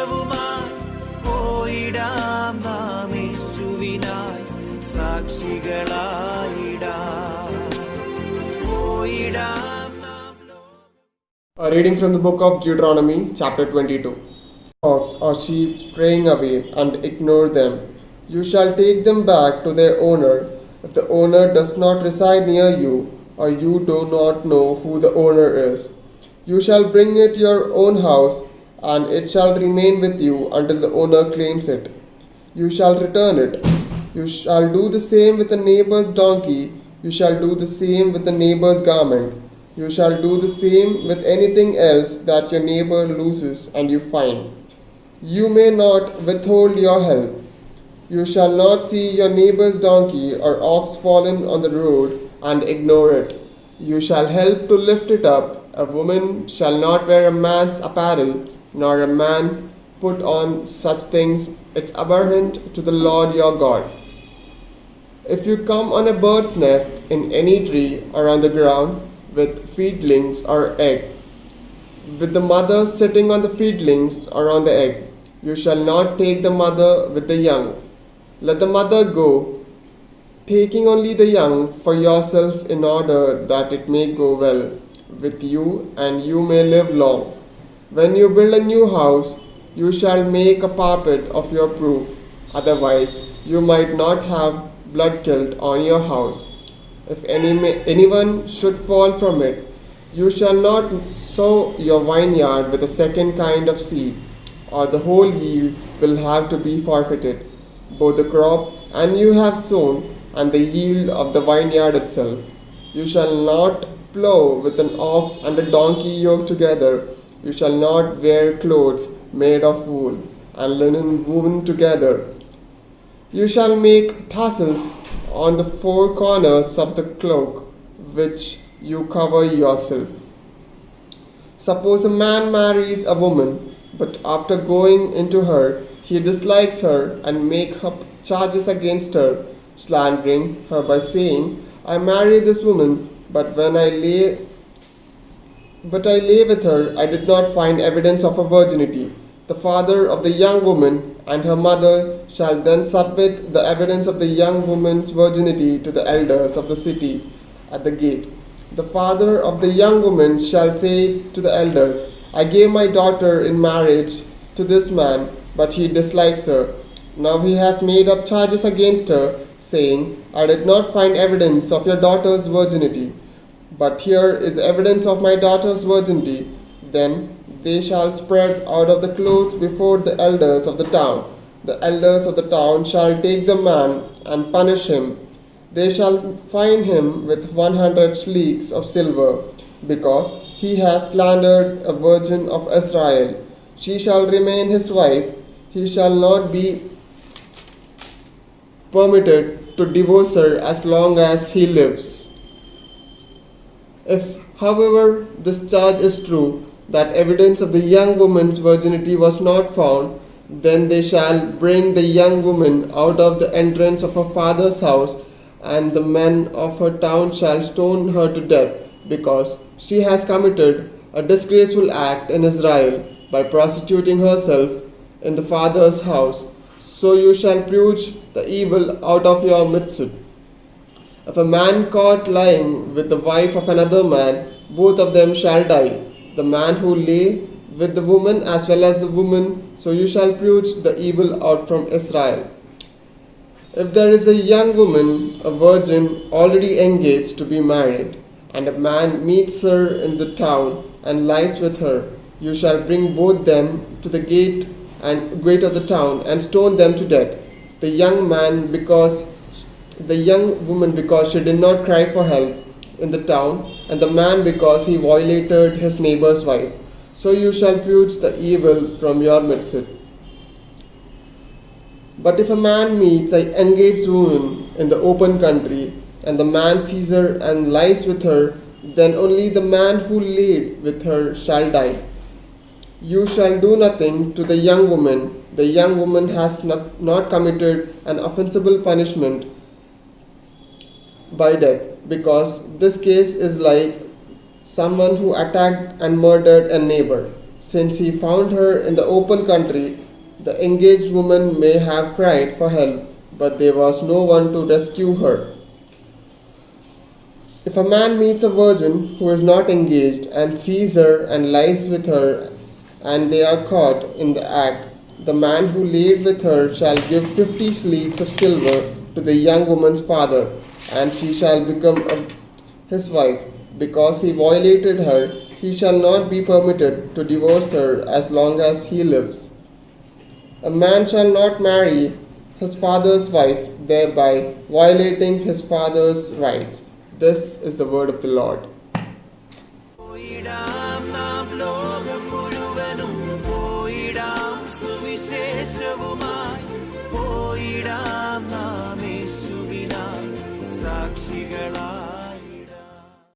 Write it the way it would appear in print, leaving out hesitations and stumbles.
സത്യവുമായി പോയിടാം നാം യേശുവിനായി സാക്ഷികളായിടാം പോയിടാം നാം. A reading from the book of Deutronomy, chapter 22. Ox or sheep straying away and ignore them, you shall take them back to their owner. If the owner does not reside near you, or you do not know who the owner is, you shall bring it to your own house, and it shall remain with you until the owner claims it. You shall return it. You shall do the same with the neighbor's donkey. You shall do the same with the neighbor's garment. You shall do the same with anything else that your neighbor loses and you find. You may not withhold your help. You shall not see your neighbor's donkey or ox fallen on the road and ignore it. You shall help to lift it up. A woman shall not wear a man's apparel, nor a man put on such things. It's abhorrent to the Lord your God. If you come on a bird's nest in any tree or on the ground with feedlings or egg, with the mother sitting on the feedlings or on the egg, you shall not take the mother with the young. Let the mother go, taking only the young for yourself, in order that it may go well with you and you may live long. When you build a new house, you shall make a parapet of your roof. Otherwise, you might not have blood guilt on your house. If anyone should fall from it, you shall not sow your vineyard with a second kind of seed, or the whole yield will have to be forfeited, both the crop and you have sown, and the yield of the vineyard itself. You shall not plow with an ox and a donkey yoked together. You shall not wear clothes made of wool and linen woven together. You shall make tassels on the four corners of the cloak which you cover yourself. Suppose a man marries a woman, but after going into her, he dislikes her and make up charges against her, slandering her by saying, I married this woman, but when I lay with her, I did not find evidence of her virginity. The father of the young woman and her mother shall then submit the evidence of the young woman's virginity to the elders of the city at the gate. The father of the young woman shall say to the elders, I gave my daughter in marriage to this man, but he dislikes her. Now he has made up charges against her, saying, I did not find evidence of your daughter's virginity, but here is the evidence of my daughter's virginity. Then they shall spread out of the clothes before the elders of the town. The elders of the town shall take the man and punish him. They shall fine him with 100 shekels of silver, because he has slandered a virgin of Israel. She shall remain his wife. He shall not be permitted to divorce her as long as he lives. If, however, this charge is true, that evidence of the young woman's virginity was not found, then they shall bring the young woman out of the entrance of her father's house, and the men of her town shall stone her to death, because she has committed a disgraceful act in Israel by prostituting herself in the father's house. So you shall purge the evil out of your midst. If a man caught lying with the wife of another man, both of them shall die, the man who lay with the woman as well as the woman, so you shall purge the evil out from Israel. If there is a young woman, a virgin, already engaged to be married, and a man meets her in the town and lies with her, you shall bring both them to the gate of the town and stone them to death. The young woman because she did not cry for help in the town, and the man because he violated his neighbor's wife. So you shall purge the evil from your midst. But if a man meets an engaged woman in the open country, and the man sees her and lies with her, then only the man who laid with her shall die. You shall do nothing to the young woman. The young woman has not committed an offensible punishment by death, because this case is like someone who attacked and murdered a neighbor. Since he found her in the open country, the engaged woman may have cried for help, but there was no one to rescue her. If a man meets a virgin who is not engaged and sees her and lies with her, and they are caught in the act, the man who laid with her shall give 50 sleets of silver to the young woman's father, and she shall become his wife. Because he violated her, he shall not be permitted to divorce her as long as he lives. A man shall not marry his father's wife, thereby violating his father's rights. This is the word of the Lord. പോയിടാം നാം ലോകം മുഴുവനും പോയിടാം സുവിശേഷവുമായി പോയിടാം നാം യേശുവിനായി സാക്ഷികളായി